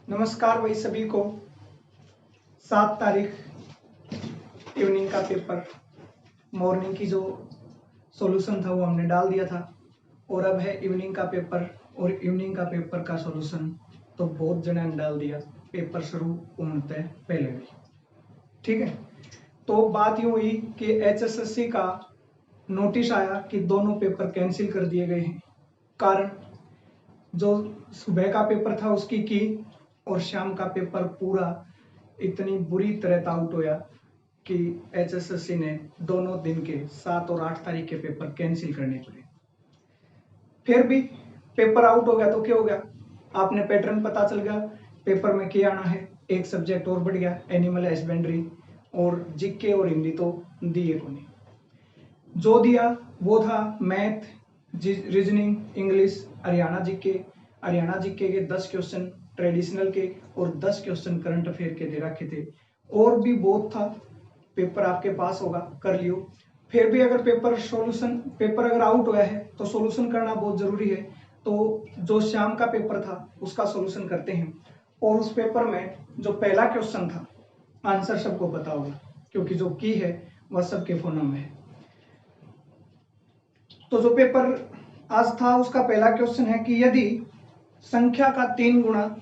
नमस्कार भाई सभी को। 7 तारीख इवनिंग का पेपर, मॉर्निंग की जो सॉल्यूशन था वो हमने डाल दिया था और अब है इवनिंग का पेपर। और इवनिंग का पेपर का सॉल्यूशन तो बहुत जने ने डाल दिया पेपर शुरू होने से पहले भी। ठीक है, तो बात यूं हुई कि HSSC का नोटिस आया कि दोनों पेपर कैंसिल कर दिए गए हैं। कारण जो सुबह का पेपर था उसकी की और शाम का पेपर पूरा इतनी बुरी तरह आउट होया कि HSSC ने दोनों दिन के 7 और 8 तारीख के पेपर कैंसिल करने पड़े। फिर भी पेपर आउट हो गया तो क्या हो गया, आपने पैटर्न पता चल गया पेपर में क्या आना है। एक सब्जेक्ट और बढ़ गया, एनिमल हस्बेंड्री, और जीके और हिंदी तो दिए को नहीं। जो दिया वो था math, reasoning, English, Haryana GK के 10 क्वेश्चन ट्रेडिशनल के और 10 क्वेश्चन करंट अफेयर के दे रखे थे। और भी बहुत था, पेपर आपके पास होगा, कर लियो। फिर भी अगर पेपर अगर आउट हुआ है तो सॉल्यूशन करना बहुत जरूरी है। तो जो शाम का पेपर था उसका सॉल्यूशन करते हैं। और उस पेपर में जो पहला क्वेश्चन था, आंसर सबको पता होगा क्योंकि जो की है वह सबके फोनम में है। तो जो पेपर आज था उसका पहला क्वेश्चन है कि यदि संख्या का 3 गुना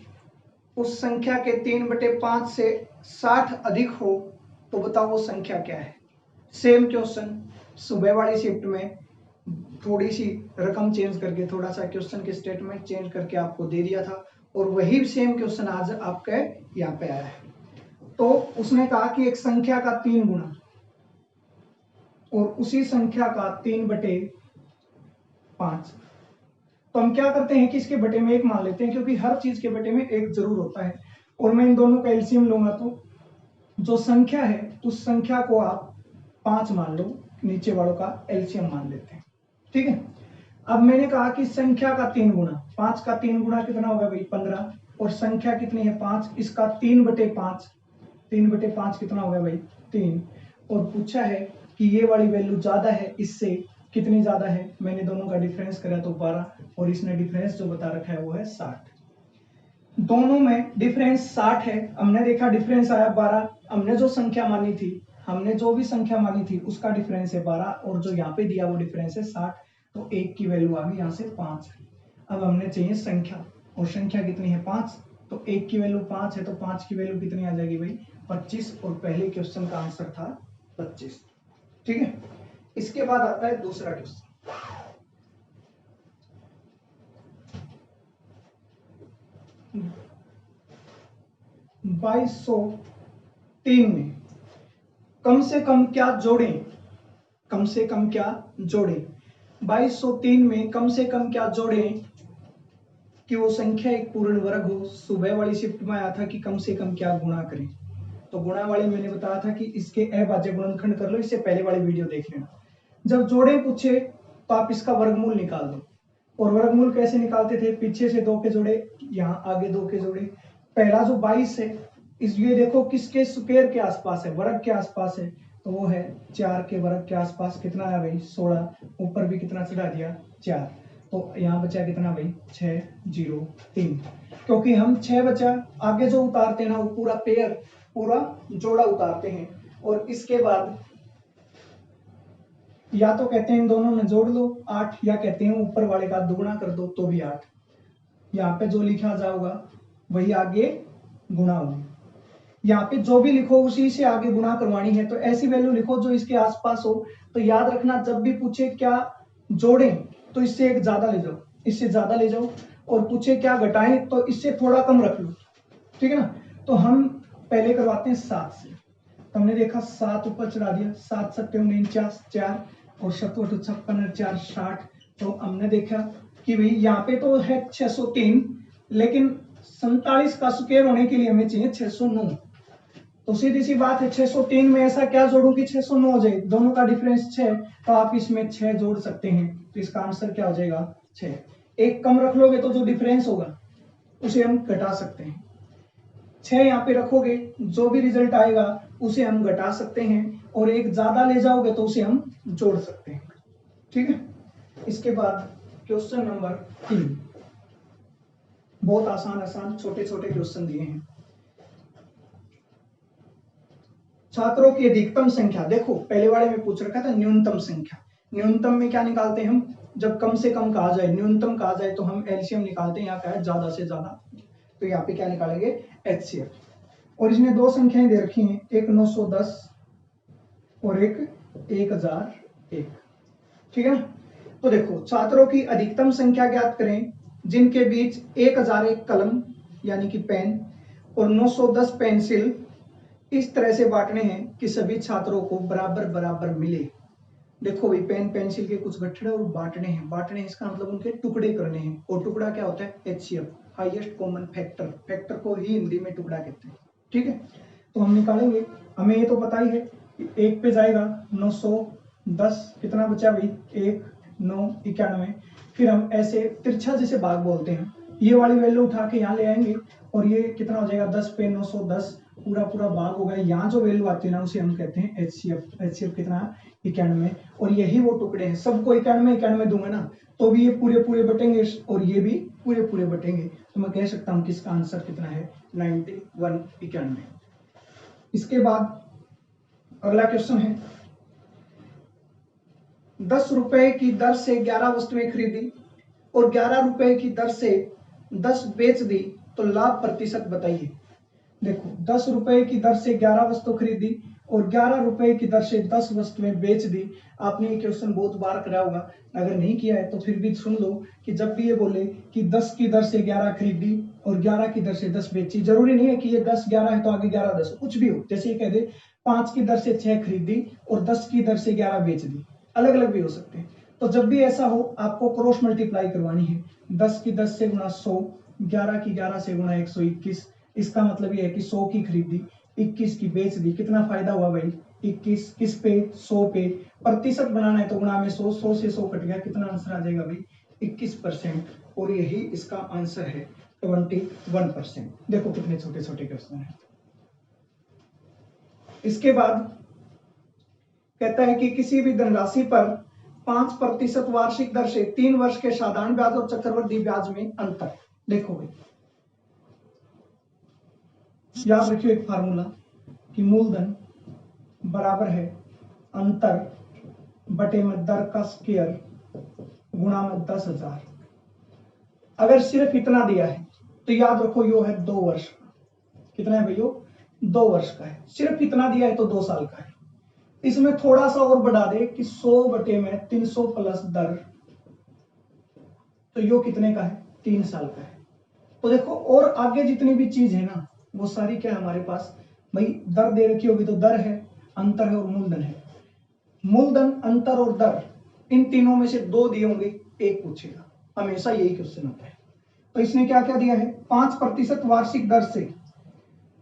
उस संख्या के 3/5 से 60 अधिक हो तो बताओ वो संख्या क्या है। सेम क्वेश्चन सुबह वाली शिफ्ट में थोड़ी सी रकम चेंज करके, थोड़ा सा क्वेश्चन के स्टेटमेंट चेंज करके आपको दे दिया था और वही सेम क्वेश्चन आज आपके यहाँ पे आया है। तो उसने कहा कि एक संख्या का 3 गुना और उसी संख्या का 3/5। तो हम क्या करते हैं कि इसके बटे में 1 मान लेते हैं क्योंकि हर चीज के बटे में 1 जरूर होता है। और मैं इन दोनों का एलसीएम लूंगा तो जो संख्या है उस संख्या को आप 5 मान लो, नीचे वालों का एलसीएम मान लेते हैं। ठीक है, अब मैंने कहा कि संख्या का 3 गुना, 5 का 3 गुना कितना होगा भाई 15, और संख्या कितनी है 5, इसका 3/5, 3/5 कितना होगा भाई 3। और पूछा है कि ये वाली वैल्यू ज्यादा है इससे, कितनी ज्यादा है, मैंने दोनों का डिफरेंस करा तो 12 और इसने डिफरेंस जो बता रखा है वो है 60। दोनों में डिफरेंस 60 है। हमने देखा डिफरेंस आया 12, हमने जो संख्या मानी थी, हमने जो भी संख्या मानी थी उसका डिफरेंस है 12 और जो यहाँ पे दिया वो डिफरेंस है 60। तो 1 की वैल्यू आ गई यहाँ से 5। अब हमने चाहिए संख्या, और संख्या कितनी है 5, तो 1 की वैल्यू 5 है तो 5 की वैल्यू कितनी आ जाएगी भाई 25, और पहले क्वेश्चन का आंसर था 25। ठीक है, इसके बाद आता है दूसरा क्वेश्चन। बाईस 3 में कम से कम क्या जोड़ें, कम से कम क्या जोड़ें। 2203 में कम से कम क्या जोड़ें कि वो संख्या एक पूर्ण वर्ग हो। सुबह वाली शिफ्ट में आया था कि कम से कम क्या गुणा करें, तो गुणा वाली मैंने बताया था कि इसके अभाज्य गुणनखंड कर लो, इससे पहले वाली वीडियो देख लेना। जब जोड़े पूछे तो आप इसका वर्गमूल निकाल दो। और वर्गमूल कैसे निकालते थे, पीछे से 2 के जोड़े, यहाँ आगे 2 के जोड़े। पहला जो 22 है इस ये देखो किसके स्क्वायर के आसपास है, वर्ग के आसपास है, तो वो है 4 के वर्ग के आसपास। कितना है भाई 16, ऊपर भी कितना चढ़ा दिया 4, तो यहाँ बचा कितना भाई 603। क्योंकि हम 6 बचा, आगे जो उतारते हैं ना वो पूरा पेयर, पूरा जोड़ा उतारते हैं। और इसके बाद या तो कहते हैं इन दोनों में जोड़ लो 8, या कहते हैं ऊपर वाले का दुगुना कर दो तो भी 8। यहाँ पे जो लिखा जाएगा वही आगे गुणा होगी, यहाँ पे जो भी लिखो उसी से आगे गुणा करवानी है। तो ऐसी वैल्यू लिखो जो इसके आसपास हो। तो याद रखना जब भी पूछे क्या जोड़ें तो इससे एक ज्यादा ले जाओ, इससे ज्यादा ले जाओ, और पूछे क्या घटाएं तो इससे थोड़ा कम रख लो। ठीक है ना, तो हम पहले करवाते हैं 7 से। तो हमने देखा 7 ऊपर चढ़ा दिया, 7 7 49 4 और 7 56 4 60। तो हमने देखा कि भाई यहाँ पे तो है 603, लेकिन 47 का स्क्वायर होने के लिए हमें चाहिए 609। तो सीधी सी बात है 603 में ऐसा क्या जोड़ूं कि 609 हो जाए, दोनों का डिफरेंस 6, तो आप इसमें 6 जोड़ सकते हैं। तो इसका आंसर क्या हो जाएगा 6। एक कम रख लोगे तो जो डिफरेंस होगा उसे हम घटा सकते हैं। 6 यहाँ पे रखोगे जो भी रिजल्ट आएगा उसे हम घटा सकते हैं, और एक ज्यादा ले जाओगे तो उसे हम जोड़ सकते हैं। ठीक है, इसके बाद क्वेश्चन नंबर 3। बहुत आसान आसान छोटे छोटे क्वेश्चन दिए हैं। छात्रों की अधिकतम संख्या, देखो पहले वाले में पूछ रखा था न्यूनतम संख्या। न्यूनतम में क्या निकालते हैं हम, जब कम से कम कहा जाए, न्यूनतम कहा जाए तो हम एलसीएम निकालते हैं। यहाँ का है ज्यादा से ज्यादा, तो यहाँ पे क्या निकालेंगे, एचसीएफ। और इसमें दो संख्याएं दे रखी हैं, एक 910 और एक 1001। ठीक है ना। तो देखो छात्रों की अधिकतम संख्या ज्ञात करें जिनके बीच 1001 कलम यानी कि पेन और 910 पेंसिल इस तरह से बांटने हैं कि सभी छात्रों को बराबर बराबर मिले। देखो भाई पेन पेंसिल के कुछ गठड़े और बांटने हैं। बांटने हैं इसका मतलब उनके टुकड़े करने हैं, और टुकड़ा क्या होता है, HCF, highest common factor. Factor को ही हिंदी में टुकड़ा कहते हैं। ठीक है, तो हम निकालेंगे। हमें ये तो पता ही है कि एक पे जाएगा 910, कितना बचा भाई, 1 9 91। फिर हम ऐसे तिरछा जैसे भाग बोलते हैं, ये वाली वैल्यू उठा के यहाँ ले आएंगे और ये कितना हो जाएगा, 10 पे 910 पूरा पूरा भाग होगा। यहाँ जो वैल्यू आती है ना उसे हम कहते हैं एचसीएफ। एचसीएफ कितना, 91। और यही वो टुकड़े हैं, सबको 91 दूंगा ना तो भी ये पूरे पूरे बटेंगे और ये भी पूरे पूरे बटेंगे। तो मैं कह सकता हूँ कि इसका आंसर कितना है, 91। इसके बाद अगला क्वेश्चन है, 10 रुपए की दर से 11 वस्तुएं खरीदी और 11 रुपए की दर से 10 बेच दी तो लाभ प्रतिशत बताइए। देखो 10 रुपए की दर से 11 वस्तु खरीदी और 11 रुपए की दर से 10 वस्तुएं बेच दी। आपने ये क्वेश्चन बहुत बार कराया होगा, अगर नहीं किया है तो फिर भी सुन लो कि जब भी ये बोले कि 10 की दर से 11 खरीदी और 11 की दर से 10 बेची, जरूरी नहीं है कि ये 10 11 है तो आगे 11 10, कुछ भी हो। जैसे ये कह दे 5 की दर से 6 खरीदी और 10 की दर से 11 बेच दी, अलग अलग भी हो सकते हैं। तो जब भी ऐसा हो आपको क्रॉस मल्टीप्लाई करवानी है। 10 की 10 से गुणा 100, 11 की 11 से गुणा 121। इसका मतलब ये है कि 100 की खरीदी, 21 की बेच दी। कितना फायदा हुआ भाई, 21 किस पे, 100 पे। प्रतिशत बनाना है तो गुणा में 100, 100 से 100 कट गया, कितना आंसर आ जाएगा भाई, 21%। और यही इसका आंसर है 21%। देखो कितने छोटे छोटे क्वेश्चन है। इसके बाद कहता है कि किसी भी धनराशि पर 5% वार्षिक दर से 3 वर्ष के साधारण ब्याज और चक्रवृद्धि ब्याज में अंतर। देखो भाई याद रखियो एक फार्मूला कि मूलधन बराबर है अंतर बटे में दर का स्क्वायर गुणा में 10,000। अगर सिर्फ इतना दिया है तो याद रखो यो है 2 वर्ष का। कितना है भैया, 2 वर्ष का है। सिर्फ इतना दिया है तो 2 साल का है। इसमें थोड़ा सा और बढ़ा दे कि 100 बटे में 300 प्लस दर, तो यो कितने का है, 3 साल का है। तो देखो और आगे जितनी भी चीज है ना वो सारी क्या है हमारे पास, भाई दर दे रखी होगी तो दर है, अंतर है और मूलधन है। मूलधन, अंतर और दर, इन तीनों में से 2 दिए होंगे, एक पूछेगा, हमेशा यही क्वेश्चन होता है। तो इसने क्या क्या दिया है, 5% वार्षिक दर से,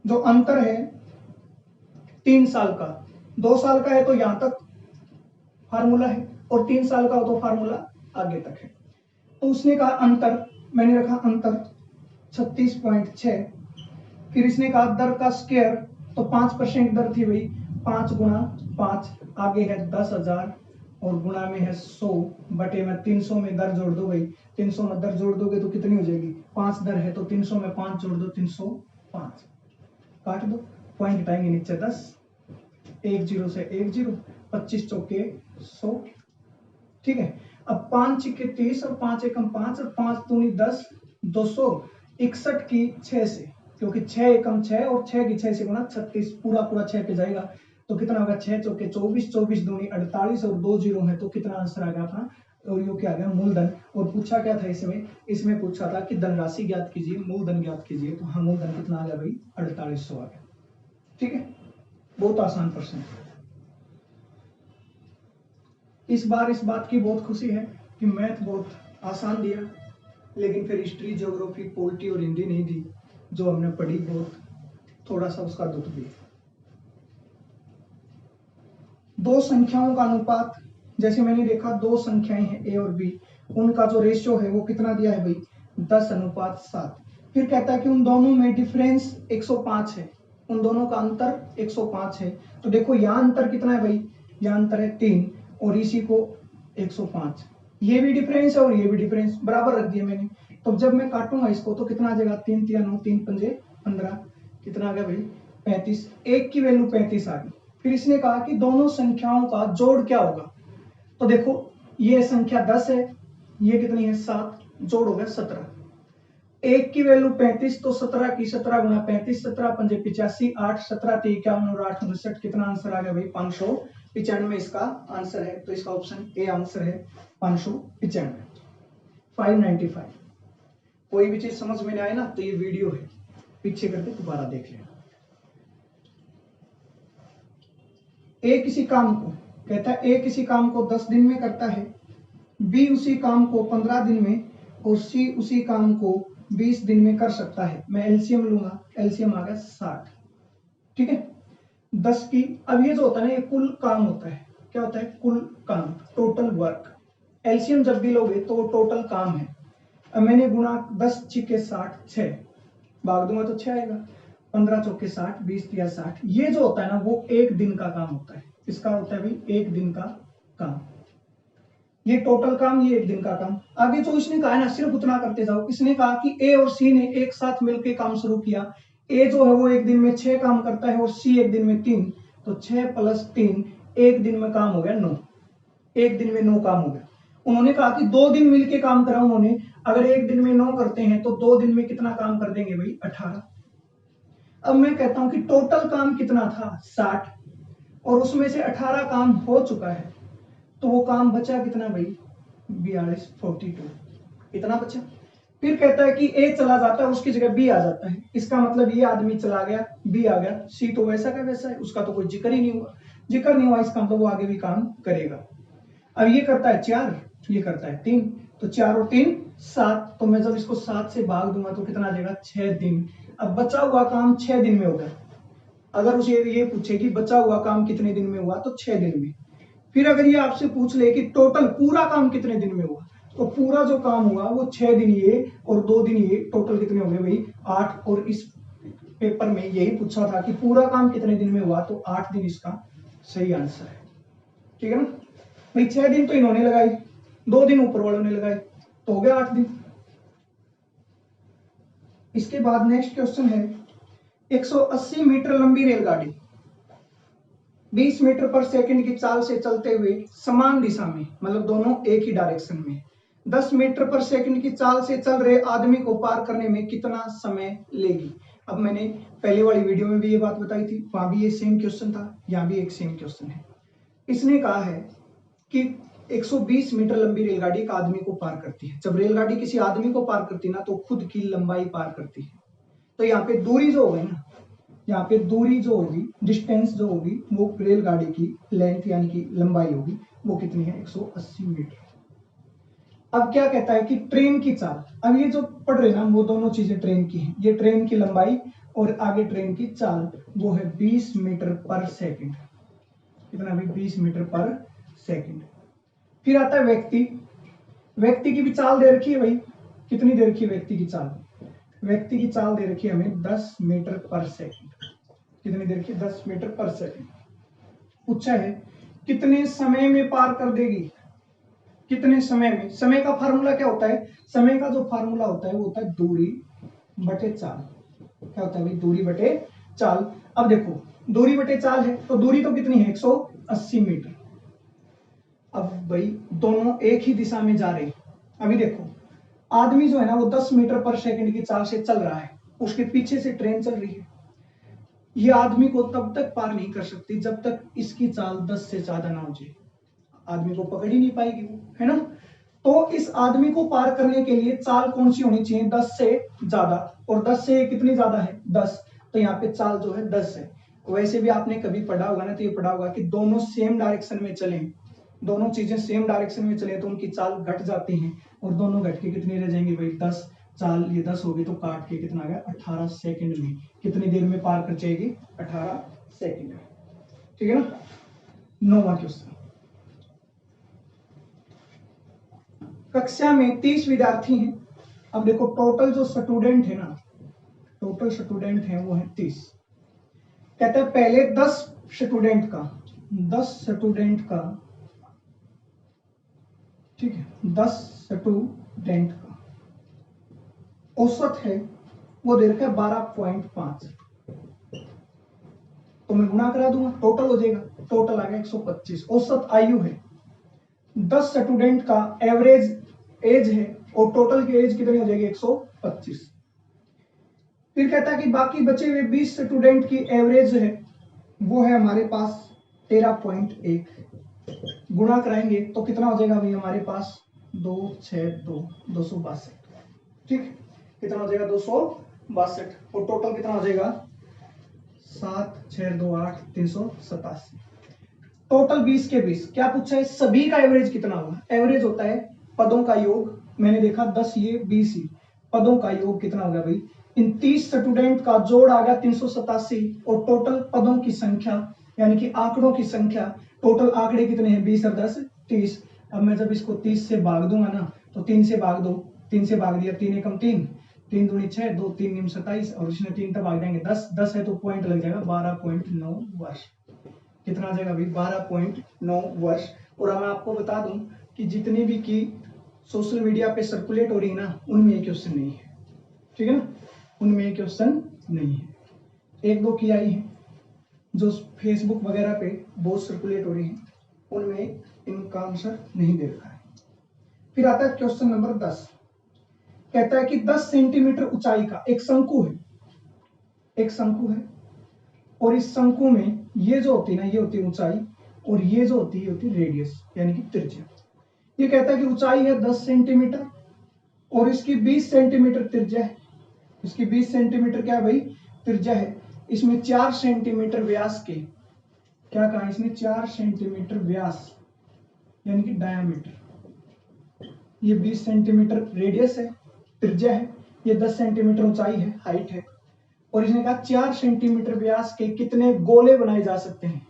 जो अंतर है 3 साल का, 2 साल का है तो यहां तक फार्मूला है और 3 साल का हो तो फार्मूला आगे तक है। तो उसने कहा अंतर, मैंने रखा अंतर 36.6। फिर इसने कहा दर का स्क्वायर, तो 5% दर थी भाई, 5 गुणा 5, आगे है 10,000 और गुणा में है 100 बटे में 300 में दर जोड़ दो भाई। 300 में दर जोड़ दोगे तो कितनी हो जाएगी, 5 दर है तो 300 में 5 जोड़ दो, 305। काट दो, पॉइंट हटाएंगे नीचे 10, 1 0 से 1 0, 25 चौके 100। ठीक है, अब 5 छिक्के 30 और 5 एकम 5 और 5 दूनी 10, 261 की 6 से, क्योंकि 6 एकम 6 और 6 की 6 से गुणा 36, पूरा पूरा 6 पे जाएगा तो कितना होगा, 6 चौके 24, 24 दूनी 48 और 2 0 है तो कितना आंसर आ गया अपना, और यो क्या आ गया, मूलधन। और पूछा क्या था इसमें पूछा था कि धनराशि ज्ञात कीजिए, मूलधन ज्ञात कीजिए। तो हाँ मूलधन कितना आ गया भाई, 4800 आ गया। ठीक है, बहुत आसान प्रश्न। इस बार इस बात की बहुत खुशी है कि मैथ बहुत आसान दिया, लेकिन फिर हिस्ट्री, ज्योग्राफी, पॉलिटी और हिंदी नहीं दी जो हमने पढ़ी, बहुत थोड़ा सा उसका दुख भी। 2 संख्याओं का अनुपात, जैसे मैंने देखा 2 संख्याएं हैं ए और बी, उनका जो रेशियो है वो कितना दिया है भाई, 10:7। फिर कहता है कि उन दोनों में डिफरेंस 105 है, उन दोनों का अंतर 105 है। तो देखो यहाँ अंतर कितना है भाई, यहाँ अंतर है 3 और इसी को 105। ये भी डिफरेंस है और ये भी डिफरेंस, बराबर रख दिया मैंने। तो जब मैं काटूंगा इसको तो कितना आ जाएगा, 3 तिया 9, 3 पंजे 15, कितना आ गया भाई 35, एक की वैल्यू 35 आ गई। फिर इसने कहा कि दोनों संख्याओं का जोड़ क्या होगा, तो देखो ये संख्या 10 है, ये कितनी है 7, जोड़ हो गया 17, एक की वैल्यू 35 तो 17 की 17 गुना 35, 17 पंजे 85, 8 17 3 51 और 8 59, कितना आंसर आ गया भाई 595 इसका आंसर है। तो इसका ऑप्शन ए आंसर है 595, 595। कोई भी चीज समझ में नहीं आए ना तो ये वीडियो है, पीछे करके दोबारा देख लेना। ए किसी काम को कहता है, ए किसी काम को 10 दिन में करता है, बी उसी काम को 15 दिन में और सी उसी काम को 20 दिन में कर सकता है। मैं एलसीएम लूंगा, एलसीएम आ गया 60, ठीक है 10 की। अब ये जो होता है ना ये कुल काम होता है, क्या होता है कुल काम, टोटल वर्क। एलसीएम जब भी लोगे तो वो टोटल काम है। अब मैंने गुणा 10 छिके 60, 6 भाग दूंगा तो 6 आएगा, 15 चौके 60, 20 तिया 60। ये जो होता है ना वो एक दिन का काम होता है। इसका होता है भाई एक दिन का काम, ये टोटल काम, ये एक दिन का काम। आगे जो इसने कहा है ना सिर्फ उतना करते जाओ। इसने कहा कि ए और सी ने एक साथ मिलकर काम शुरू किया। ए जो है वो एक दिन में 6 काम करता है और सी एक दिन में 3, तो 6 + 3 एक दिन में काम हो गया 9, एक दिन में 9 काम हो गया। उन्होंने कहा कि 2 दिन मिलके काम करा उन्होंने, अगर एक दिन में 9 करते हैं तो 2 दिन में कितना काम कर देंगे भाई 18। अब मैं कहता हूं कि टोटल काम कितना था 60 और उसमें से 18 काम हो चुका है, तो वो काम बचा कितना भाई 42, 42 इतना बचा। फिर कहता है कि ए चला जाता है उसकी जगह बी आ जाता है, इसका मतलब ये आदमी चला गया, बी आ गया, सी तो वैसा का वैसा है, उसका तो कोई जिक्र ही नहीं हुआ, जिक्र नहीं हुआ इसका मतलब वो आगे भी काम करेगा। अब ये करता है 4, ये करता है 3, तो 4 और 3 7, तो मैं जब इसको 7 से भाग दूंगा तो कितना आ जाएगा 6 दिन। अब बचा हुआ काम 6 दिन में होगा। अगर उसे ये पूछे कि बचा हुआ काम कितने दिन में हुआ तो 6 दिन में। फिर अगर ये आपसे पूछ ले कि टोटल पूरा काम कितने दिन में हुआ, तो पूरा जो काम हुआ वो 6 दिन ये और 2 दिन ये, टोटल कितने हो गए भाई 8। और इस पेपर में यही पूछा था कि पूरा काम कितने दिन में हुआ, तो 8 दिन इसका सही आंसर है, ठीक है ना भाई। 6 दिन तो इन्होंने लगाई, 2 दिन ऊपर वालों ने लगाए, तो हो गया 8 दिन। इसके बाद नेक्स्ट क्वेश्चन है 180 मीटर लंबी रेलगाड़ी 20 मीटर पर सेकंड की चाल से चलते हुए समान दिशा में, मतलब दोनों एक ही डायरेक्शन में 10 मीटर पर सेकंड की चाल से चल रहे आदमी को पार करने में कितना समय लेगी। अब मैंने पहले वाली वीडियो में भी ये बात बताई थी, वहां भी ये सेम क्वेश्चन था, यहाँ भी एक सेम क्वेश्चन है। इसने कहा है कि 120 मीटर लंबी रेलगाड़ी एक आदमी को पार करती है। जब रेलगाड़ी किसी आदमी को पार करती है ना तो खुद की लंबाई पार करती है। तो यहाँ पे दूरी जो होगी ना, यहाँ पे दूरी जो होगी, डिस्टेंस जो होगी, वो रेलगाड़ी की लेंथ यानी कि लंबाई होगी, वो कितनी है 180 मीटर। अब क्या कहता है कि ट्रेन की चाल, अब ये जो पढ़ रहे ना वो दोनों चीजें ट्रेन की हैं। ये ट्रेन की लंबाई और आगे ट्रेन की चाल, वो है 20 मीटर पर सेकंड। कितना भी 20 मीटर पर सेकंड। फिर आता है व्यक्ति, व्यक्ति की भी चाल दे रखी है भाई, कितनी दे रखी है व्यक्ति की चाल, व्यक्ति की चाल दे रखी है हमें 10 मीटर पर सेकंड। कितनी दे रखी है 10 मीटर पर सेकंड। पूछा है कितने समय में पार कर देगी, कितने समय में। समय का फार्मूला क्या होता है, समय का जो फार्मूला होता है वो होता है दूरी बटे चाल। क्या होता है भाई दूरी बटे चाल। अब देखो दूरी बटे चाल है तो दूरी तो कितनी है 180 मीटर। अब भाई दोनों एक ही दिशा में जा रहे हैं। अभी देखो आदमी जो है ना वो 10 मीटर पर सेकंड की चाल से चल रहा है, उसके पीछे से ट्रेन चल रही है। ये आदमी को तब तक पार नहीं कर सकती जब तक इसकी चाल 10 से ज्यादा ना हो जाए, आदमी को पकड़ ही नहीं पाएगी वो, है ना। तो इस आदमी को पार करने के लिए चाल कौन सी होनी चाहिए 10 से ज्यादा, और 10 से कितनी ज्यादा है 10, तो यहाँ पे चाल जो है 10 है। वैसे भी आपने कभी पढ़ा होगा ना, तो ये पढ़ा होगा कि दोनों सेम डायरेक्शन में चले, दोनों चीजें सेम डायरेक्शन में चले तो उनकी चाल घट जाती हैं, और दोनों घट के कितनी रह जाएंगी भाई 10। चाल ये 10 होगी तो काट के कितना आ गया 18 सेकंड में। कितनी देर में पार कर जाएगी 18 सेकंड में, ठीक है ना। 9वां क्वेश्चन, कक्षा में 30 विद्यार्थी हैं। अब देखो टोटल जो स्टूडेंट है ना, टोटल स्टूडेंट है वो है 30। कहते हैं पहले 10 स्टूडेंट का, 10 स्टूडेंट का, ठीक है 10 स्टूडेंट का औसत है वो दे रखा है 12.5, तो मैं गुणा करा दूंगा, टोटल हो जाएगा, टोटल आ गया 125। औसत आयु है 10 स्टूडेंट का एवरेज एज है और टोटल की एज कितनी हो जाएगी 125। फिर कहता है कि बाकी बचे हुए 20 स्टूडेंट की एवरेज है वो है हमारे पास 13.1, गुणा कराएंगे तो कितना हो जाएगा भाई हमारे पास 262, ठीक, कितना हो जाएगा 262, और टोटल कितना हो जाएगा 7,628 387। टोटल 20 के 20 क्या पूछा है, सभी का एवरेज कितना होगा। एवरेज होता है पदों का योग, मैंने देखा 10 ये 20 ही, पदों का योग कितना होगा भाई, इन 30 स्टूडेंट का जोड़ आ गया 387, और टोटल पदों की संख्या यानी कि आंकड़ों की संख्या, टोटल आंकड़े कितने हैं 20 और 10 30। अब मैं जब इसको 30 से भाग दूंगा ना, तो 3 से भाग दो, 3 से भाग दिया, 3 एकम 3, 3 दूनी 6, 2 3 निम 27, और इसमें 3 तक भाग देंगे 10, 10 है तो पॉइंट लग जाएगा 12.9 वर्ष। कितना आ जाएगा भाई 12.9 वर्ष। और मैं आपको बता दूं कि जितनी भी की सोशल मीडिया पे सर्कुलेट हो रही है ना, उनमें ये क्वेश्चन नहीं है, ठीक है ना, उनमें ये क्वेश्चन नहीं है। एक दो की आई है जो फेसबुक वगैरह पे बहुत सर्कुलेट हो रही है, उनमें इनका आंसर नहीं दे रखा है। फिर आता है क्वेश्चन नंबर 10, कहता है कि 10 सेंटीमीटर ऊंचाई का एक शंकु है, एक शंकु है, और इस शंकु में ये जो होती है ना, ये होती है ऊंचाई, और ये जो होती है रेडियस यानी कि त्रिज्या। ये कहता है कि ऊंचाई है 10 सेंटीमीटर और इसकी 20 सेंटीमीटर त्रिज्या है। इसकी 20 सेंटीमीटर क्या है भाई, त्रिज्या है। इसमें 4 सेंटीमीटर व्यास के, क्या कहा इसने, 4 सेंटीमीटर व्यास यानी कि डायामीटर, ये 20 सेंटीमीटर रेडियस है, त्रिज्या है, ये 10 सेंटीमीटर ऊंचाई है, हाइट है, और इसने कहा 4 सेंटीमीटर व्यास के कितने गोले बनाए जा सकते हैं।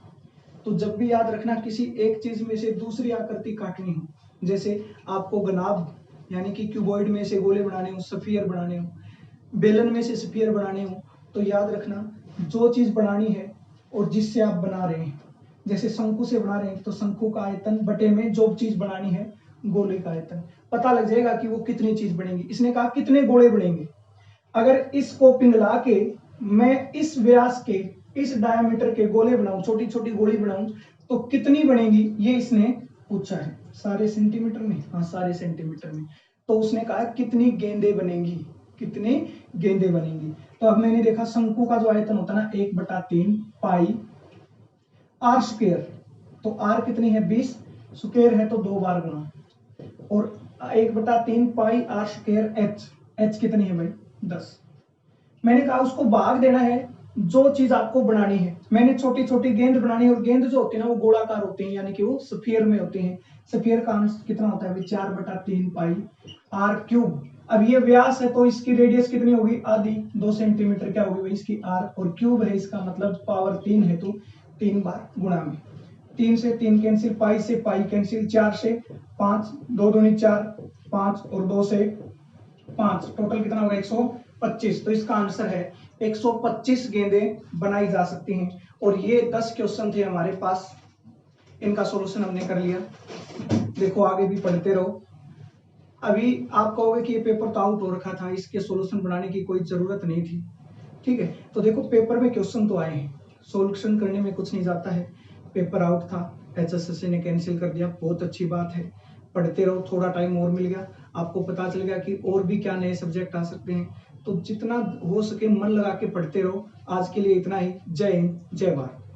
तो जब भी याद रखना किसी एक चीज में से दूसरी आकृति काटनी हो, जैसे आपको घनाभ यानी कि क्यूबॉइड में से गोले बनाने हो, स्फीयर बनाने हो, बेलन में से स्फीयर बनाने हो, तो याद रखना जो चीज बनानी है और जिससे आप बना रहे हैं, जैसे शंकु से बना रहे हैं तो शंकु का आयतन बटे में जो चीज बनानी है गोले का आयतन, पता लग जाएगा कि वो कितनी चीज बनेगी। इसने कहा कितने गोले बनेंगे। अगर इसको पिघला के मैं इस व्यास के, इस डायमीटर के गोले बनाऊं, छोटी छोटी गोली बनाऊं, तो कितनी बनेगी ये इसने पूछा है। सारे सेंटीमीटर में, हाँ सारे सेंटीमीटर में। तो उसने कहा कितनी गेंदें बनेंगी, कितनी गेंदें बनेंगी। तो अब मैंने देखा शंकु का जो आयतन होता है ना 1/3 पाई आर स्क्वायर, तो आर कितनी है 20, स्क्वायर है तो 2 बार गुणा, और 1/3 पाई आर स्क्वायर एच, एच कितनी है भाई 10। मैंने कहा उसको भाग देना है जो चीज आपको बनानी है। मैंने छोटी छोटी गेंद बनानी है, और गेंद जो होती है ना वो गोलाकार होती है यानी कि वो स्फीयर में होती है। स्फीयर का आंसर कितना होता है भाई 4/3 पाई आर क्यूब। अब ये व्यास है तो इसकी रेडियस कितनी होगी, आधी, 2 सेंटीमीटर क्या होगी भाई इसकी आर, और क्यूब है इसका मतलब पावर 3 है तो 3 बार गुणा में। 3 से 3 कैंसिल, पाई से पाई कैंसिल, 4 से 5, 2 दूनी 4, 5 और 2 से 5, टोटल कितना होगा 125। तो इसका आंसर है 125 गेंदें बनाई जा सकती हैं। और ये 10 क्वेश्चन थे हमारे पास, इनका सॉल्यूशन हमने कर लिया। देखो आगे भी पढ़ते रहो। अभी आप कहोगे कि ये पेपर तो आउट हो रखा था, इसके सॉल्यूशन बनाने की कोई जरूरत नहीं थी, ठीक है। तो देखो पेपर में क्वेश्चन तो आए हैं, सॉल्यूशन करने में कुछ नहीं जाता है। पेपर आउट था, HSSC ने कैंसिल कर दिया, बहुत अच्छी बात है। पढ़ते रहो, थोड़ा टाइम और मिल गया, आपको पता चल गया कि और भी क्या नए सब्जेक्ट आ सकते हैं। तो जितना हो सके मन लगा के पढ़ते रहो। आज के लिए इतना ही। जय हिंद, जय भारत।